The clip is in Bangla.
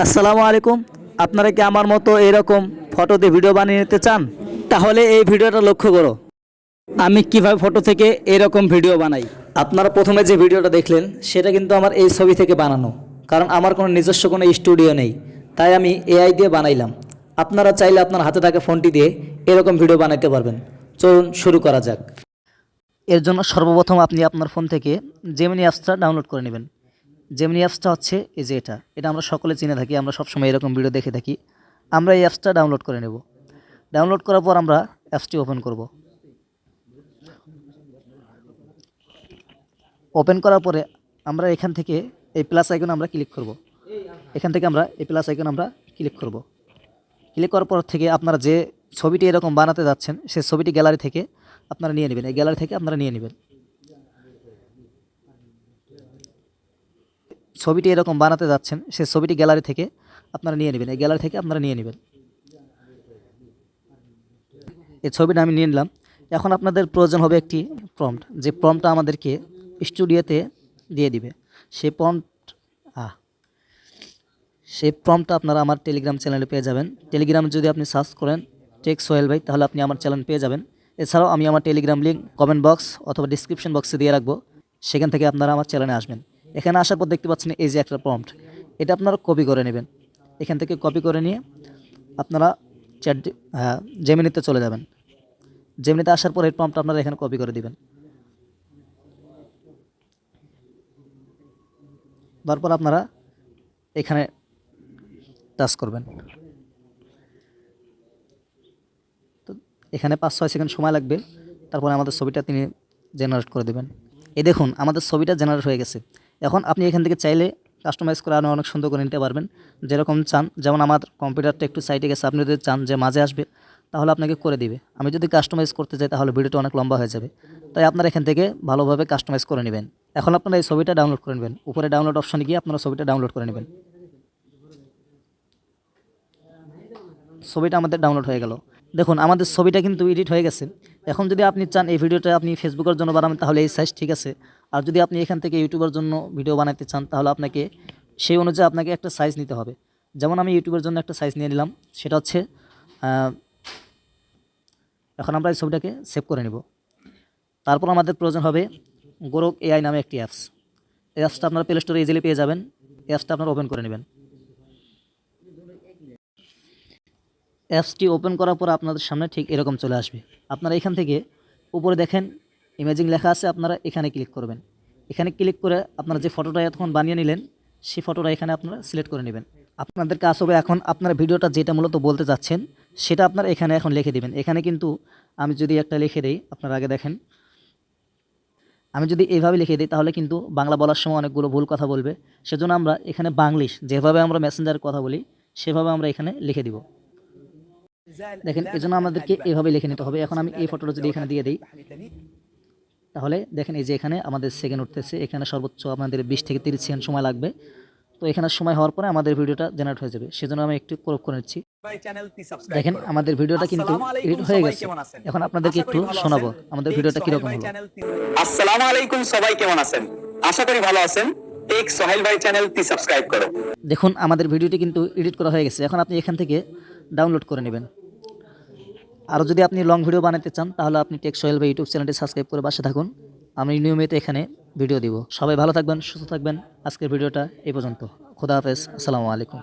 আসসালামু আলাইকুম। আপনারা কি আমার মতো এরকম ফটো দিয়ে ভিডিও বানিয়ে নিতে চান? তাহলে এই ভিডিওটা লক্ষ্য করো, আমি কিভাবে ফটো থেকে এরকম ভিডিও বানাই। আপনারা প্রথমে যে ভিডিওটা দেখলেন সেটা কিন্তু আমার এই ছবি থেকে বানানো, কারণ আমার কোনো নিজস্ব কোনো স্টুডিও নেই, তাই আমি এআই দিয়ে বানাইলাম। আপনারা চাইলে আপনার হাতে থাকা ফোনটি দিয়ে এরকম ভিডিও বানাইতে পারবেন। চলুন শুরু করা যাক। এর জন্য সর্বপ্রথম আপনি আপনার ফোন থেকে জেমিনি অ্যাপসটা ডাউনলোড করে নেবেন। জেমিনি অ্যাপসটা হচ্ছে এই যে এটা আমরা সকলে চিনে থাকি, আমরা সবসময় এরকম ভিডিও দেখে থাকি। আমরা এই অ্যাপসটা ডাউনলোড করে নেব। ডাউনলোড করার পর আমরা অ্যাপসটি ওপেন করব। ওপেন করার পরে আমরা এখান থেকে এই প্লাস আইকন আমরা ক্লিক করব। এখান থেকে আমরা এই প্লাস আইকন আমরা ক্লিক করব। ক্লিক করার পর থেকে আপনারা যে ছবিটি এরকম বানাতে যাচ্ছেন সেই ছবিটি গ্যালারি থেকে আপনারা নিয়ে নেবেন। এই গ্যালারি থেকে আপনারা নিয়ে নেবেন। ছবিটি এরকম বানাতে যাচ্ছেন সেই ছবিটি গ্যালারি থেকে আপনারা নিয়ে নেবেন। এই গ্যালারি থেকে আপনারা নিয়ে নেবেন। এই ছবিটা আমি নিয়ে নিলাম। এখন আপনাদের প্রয়োজন হবে একটি প্রম্পট, যে প্রম্পটটা আমাদেরকে স্টুডিওতে দিয়ে দিবে। সেই প্রম্পটটা আপনারা আমার টেলিগ্রাম চ্যানেলে পেয়ে যাবেন। টেলিগ্রামে যদি আপনি সার্চ করেন টেক সোহেল ভাই, তাহলে আপনি আমার চ্যানেল পেয়ে যাবেন। এছাড়াও আমি আমার টেলিগ্রাম লিঙ্ক কমেন্ট বক্স অথবা ডিসক্রিপশন বক্সে দিয়ে রাখবো, সেখান থেকে আপনারা আমার চ্যানেলে আসবেন। এখানে আসার পর দেখতে পাচ্ছেন এই যে একটা প্রম্পট, এটা আপনারা কপি করে নেবেন। এখান থেকে কপি করে নিয়ে আপনারা জেমিনিতে চলে যাবেন। জেমিনিতে আসার পর এই প্রম্পটটা আপনারা এখানে কপি করে দিবেন। তারপর আপনারা এখানে টাচ করবেন। তো এখানে 5-6 সেকেন্ড সময় লাগবে, তারপরে আমাদের ছবিটা তিনি জেনারেট করে দেবেন। এই দেখুন আমাদের ছবিটা জেনারেট হয়ে গেছে। এখন আপনি এখান থেকে চাইলে কাস্টমাইজ করে আরও অনেক সুন্দর করে নিতে পারবেন, যেরকম চান। যেমন আমার কম্পিউটারটা একটু সাইডে গেছে, আপনি যদি চান যে মাঝে আসবে তাহলে আপনাকে করে দিবে। আমি যদি কাস্টমাইজ করতে চাই তাহলে ভিডিওটা অনেক লম্বা হয়ে যাবে, তাই আপনারা এখান থেকে ভালোভাবে কাস্টমাইজ করে নেবেন। এখন আপনারা এই ছবিটা ডাউনলোড করে নেবেন। উপরে ডাউনলোড অপশনে গিয়ে আপনারা ছবিটা ডাউনলোড করে নেবেন। ছবিটা আমাদের ডাউনলোড হয়ে গেল। দেখুন আমাদের ছবিটা কিন্তু এডিট হয়ে গেছে। এখন যদি আপনি চান এই ভিডিওটা আপনি ফেসবুকের জন্য বানাবেন তাহলে এই সাইজ ঠিক আছে। আর যদি আপনি এখান থেকে ইউটিউবের জন্য ভিডিও বানাতে চান তাহলে আপনাকে সেই অনুযায়ী আপনাকে একটা সাইজ নিতে হবে। যেমন আমি ইউটিউবের জন্য একটা সাইজ নিয়ে নিলাম, সেটা হচ্ছে এখন আমরা এই ছবিটাকে সেভ করে নেব। তারপর আমাদের প্রয়োজন হবে গোরক এআই নামে একটি অ্যাপস। এই অ্যাপসটা আপনারা প্লে স্টোরে ইজিলি পেয়ে যাবেন। এই অ্যাপসটা আপনারা ওপেন করে নেবেন। অ্যাপসটি ওপেন করার পর আপনাদের সামনে ঠিক এরকম চলে আসবে। আপনারা এখান থেকে উপরে দেখেন ইমেজিং লেখা আছে, আপনারা এখানে ক্লিক করবেন। এখানে ক্লিক করে আপনারা যে ফটোটা এতক্ষণ বানিয়ে নিলেন সেই ফটোটা এখানে আপনারা সিলেক্ট করে নেবেন। আপনাদের কাজ হবে এখন আপনার ভিডিওটা যেটা মূলত বলতে চাচ্ছেন সেটা আপনারা এখানে এখন লিখে দিবেন। এখানে কিন্তু আমি যদি একটা লিখে দিই, আপনারা আগে দেখেন, আমি যদি এইভাবে লিখে দিই তাহলে কিন্তু বাংলা বলার সময় অনেকগুলো ভুল কথা বলবে। সেজন্য আমরা এখানে বাংলিশ যেভাবে আমরা মেসেঞ্জারে কথা বলি সেভাবে আমরা এখানে লিখে দিব। দেখেন এজন্য আমাদেরকে এইভাবে লিখে নিতে হবে। এখন আমি এই ফটোটা যদি এখানে দিয়ে দিই তাহলে দেখেন এই যে এখানে আমাদের সেকেন্ড উঠতেছে। এখানে সর্বোচ্চ আমাদের 20 থেকে 30 সেকেন্ড সময় লাগবে। তো এখানে সময় হওয়ার পরে আমাদের ভিডিওটা জেনারেট হয়ে যাবে। সেজন্য আমি একটু ক্রপ করে নিচ্ছি। দেখেন আমাদের ভিডিওটা কিন্তু এডিট হয়ে গেছে। এখন আপনাদেরকে একটু শোনাবো আমাদের ভিডিওটা কিরকম হলো। আসসালামু আলাইকুম, সবাই কেমন আছেন? আশা করি ভালো আছেন। টেক সোহেল ভাই চ্যানেলটি সাবস্ক্রাইব করো। দেখুন আমাদের ভিডিওটি কিন্তু এডিট করা হয়ে গেছে। এখন আপনি এখান থেকে ডাউনলোড করে নেবেন। আর যদি আপনি লং ভিডিও বানাতে চান তাহলে আপনি টেক সোহেল ভাই ইউটিউব চ্যানেলটি সাবস্ক্রাইব করে পাশে থাকুন। আমি নিয়মিত এখানে ভিডিও দিব। সবাই ভালো থাকবেন, সুস্থ থাকবেন। আজকের ভিডিওটা এই পর্যন্ত। খোদা হাফেজ, আসসালামু আলাইকুম।